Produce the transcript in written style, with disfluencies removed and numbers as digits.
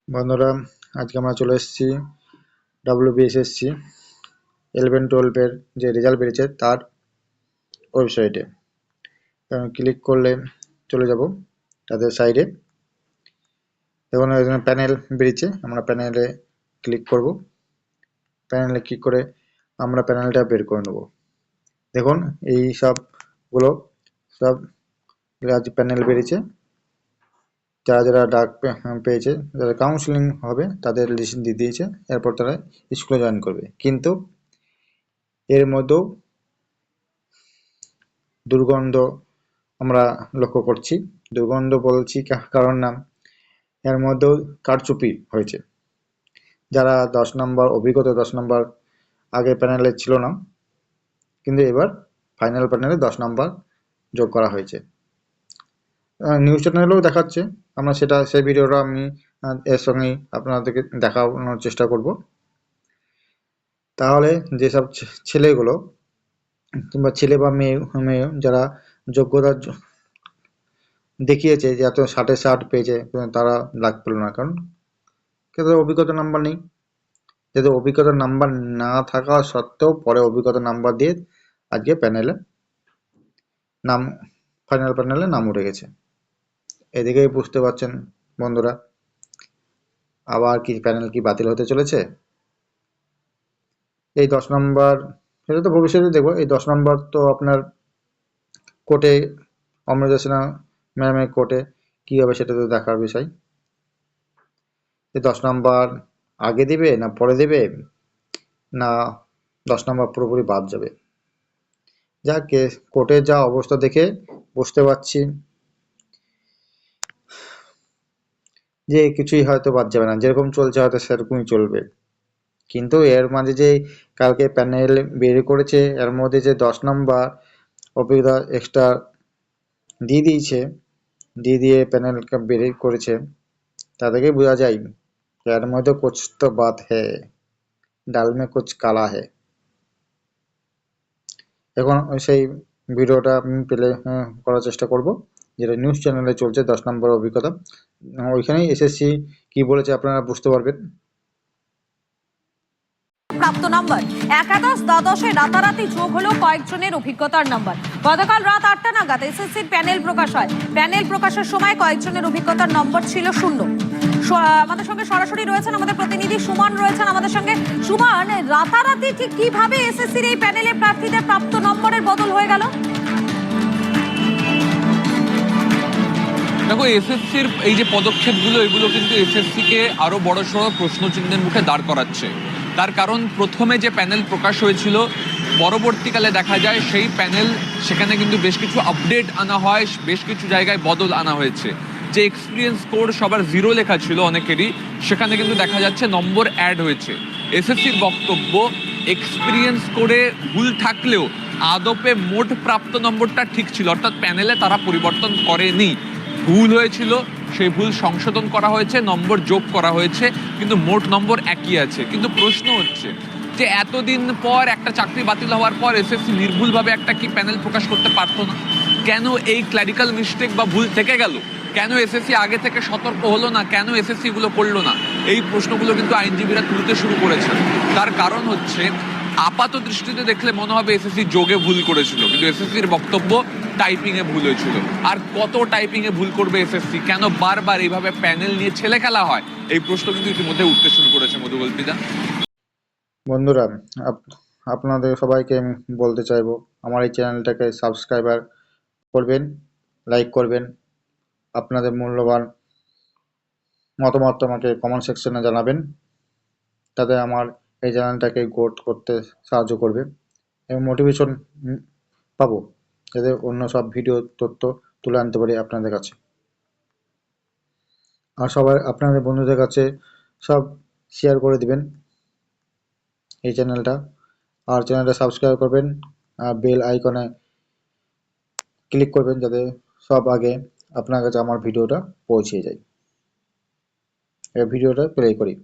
বন্ধুরা, আজকে আমরা চলে এসেছি WBSSC 11-12 এর যে রেজাল্ট বেরিয়েছে তার ওয়েবসাইটে। ক্লিক করলে চলে যাব তাদের সাইডে। দেখুন এখানে প্যানেল বেরিয়েছে, আমরা প্যানেলে ক্লিক করব। প্যানেলে ক্লিক করে আমরা প্যানেলটা বের করে নেব। দেখুন এই সবগুলো সব আজ প্যানেল বেরিয়েছে। যারা যারা ডাক পেয়েছে, যারা কাউন্সিলিং হবে তাদের লিস্ট দিয়ে দিয়েছে, এরপর তারা স্কুলে জয়েন করবে। কিন্তু এর মধ্যেও দুর্গন্ধ আমরা লক্ষ্য করছি। দুর্গন্ধ বলছি কারণ না, এর মধ্যেও কারচুপি হয়েছে। যারা 10 নম্বর অভিজ্ঞতা 10 নম্বর আগে প্যানেলে ছিল না, কিন্তু এবার ফাইনাল প্যানেলে 10 নম্বর যোগ করা হয়েছে। নিউজ চ্যানেলেও দেখাচ্ছে, আমরা সেই ভিডিওটা আমি এর সঙ্গেই আপনাদেরকে দেখানোর চেষ্টা করব। তাহলে যেসব ছেলেগুলো কিংবা ছেলে বা মেয়ে যারা যোগ্যতা দেখিয়েছে যে এত 60 পেয়েছে, তারা লাগ পেল না, কারণ তাদের অভিজ্ঞতা নাম্বার নেই। যাদের অভিজ্ঞতার নাম্বার না থাকা সত্ত্বেও পরে অভিজ্ঞতা নাম্বার দিয়ে আজকে প্যানেলে নাম, ফাইনাল প্যানেলে নাম উঠে গেছে। এদিকেই বুঝতে পারছেন বন্ধুরা, আবার কি প্যানেল কি বাতিল হতে চলেছে। এই 10 নম্বর, সেটা তো ভবিষ্যতে দেখবো। এই 10 নম্বর তো আপনার কোর্টে, অমৃতা ম্যামের কোর্টে কি হবে সেটা তো দেখার বিষয়। এই 10 নম্বর আগে দিবে না পরে দেবে, না 10 নম্বর পুরোপুরি বাদ যাবে। যা কোর্টের যা অবস্থা দেখে বুঝতে পারছি যে কিছুই হয়তো বাদ যাবে না, যেরকম চলছে হয়তো সেরকমই চলবে। কিন্তু এর মাঝে যে কালকে প্যানেল বের করেছে, এর মধ্যে যে 10 নম্বর অভিজ্ঞতা এক্সট্রা দিয়ে প্যানেলকে বের করেছে, তা থেকে বোঝা যায় এর মধ্যে কুছ তো বাত হ্যায়, ডাল মে কুছ কালা হ্যায়। এখন সেই ভিডিওটা আমি পেলে করার চেষ্টা করব, যেটা নিউজ চ্যানেলে চলছে 10 নম্বর অভিজ্ঞতা। ওইখানেই এসএসসি কি বলেছে আপনারা বুঝতে পারবেন। প্রাপ্ত নাম্বার একাদশ দ্বাদশে রাতারাতি যোগ হলো কয়েকজনের অভিজ্ঞতার নাম্বার। গতকাল রাত 8টা নাগাদ এসএসসির প্যানেল প্রকাশ হয়। প্যানেল প্রকাশের সময় কয়েকজনের অভিজ্ঞতার নম্বর ছিল 0। আমাদের সঙ্গে সরাসরি রয়েছেন আমাদের প্রতিনিধি সুমন, রয়েছেন আমাদের সঙ্গে। সুমন, রাতারাতি ঠিক কিভাবে এসএসসির এই প্যানেলে প্রার্থীদের প্রাপ্ত নম্বরের বদল হয়ে গেল? দেখো, এসএসসির এই যে পদক্ষেপগুলো, এগুলো কিন্তু এসএসসিকে আরো বড়সড় প্রশ্নচিহ্নের মুখে দাঁড় করাচ্ছে। তার কারণ প্রথমে যে প্যানেল প্রকাশ হয়েছিল, পরবর্তীকালে দেখা যায় সেই প্যানেল, সেখানে কিন্তু বেশ কিছু আপডেট আনা হয়, বেশ কিছু জায়গায় বদল আনা হয়েছে। যে এক্সপিরিয়েন্স স্কোর সবার 0 লেখা ছিল অনেকেরই, সেখানে কিন্তু দেখা যাচ্ছে নম্বর অ্যাড হয়েছে। এসএসসির বক্তব্য, এক্সপিরিয়েন্স স্কোরে ভুল থাকলেও আদপে মোট প্রাপ্ত নম্বরটা ঠিক ছিল, অর্থাৎ প্যানেলে তারা পরিবর্তন করেনি। ভুল হয়েছিল, সেই ভুল সংশোধন করা হয়েছে, নম্বর যোগ করা হয়েছে, কিন্তু মোট নম্বর একই আছে। কিন্তু প্রশ্ন হচ্ছে যে এতদিন পর একটা চাকরি বাতিল হওয়ার পর এসএসসি নির্ভুলভাবে একটা কি প্যানেল প্রকাশ করতে পারতো না? কেন এই ক্ল্যারিক্যাল মিস্টেক বা ভুল থেকে গেল? কেন এসএসসি আগে থেকে সতর্ক হলো না? কেন এসএসসি এগুলো করলো না? এই প্রশ্নগুলো কিন্তু আইনজীবীরা তুলতে শুরু করেছেন। তার কারণ হচ্ছে, আপাত দৃষ্টিতে দেখলে মনে হবে এসএসসি যোগে ভুল করেছিল, কিন্তু এসএসসির বক্তব্য টাইপিং এ ভুল হয়েছিল। আর কত টাইপিং এ ভুল করবে এসএসসি? কেন বারবার এইভাবে প্যানেল নিয়ে ছেলে খেলা হয়? এই প্রশ্ন কিন্তু ইতিমধ্যে উঠতে শুরু করেছে মধুকল্পিতা। বন্ধুরা, আপনাদের সবাইকে আমি বলতে চাইবো, আমার এই চ্যানেলটাকে সাবস্ক্রাইবার করবেন, লাইক করবেন, আপনাদের মূল্যবান মতামত আমাকে কমেন্ট সেকশনে জানাবেন। তাতে আমার এই চ্যানেলটাকে গ্রোথ করতে সাহায্য করবে এবং মোটিভেশন পাবো, যাতে অন্য সব ভিডিও তথ্য তুলে আনতে পারি আপনাদের কাছে। আর সবাই আপনাদের বন্ধুদের কাছে সব শেয়ার করে দিবেন এই চ্যানেলটা, আর চ্যানেলটা সাবস্ক্রাইব করবেন, আর বেল আইকনে ক্লিক করবেন যাতে সব আগে আপনার কাছে আমার ভিডিওটা পৌঁছে যায়। এই ভিডিওটা প্লে করি।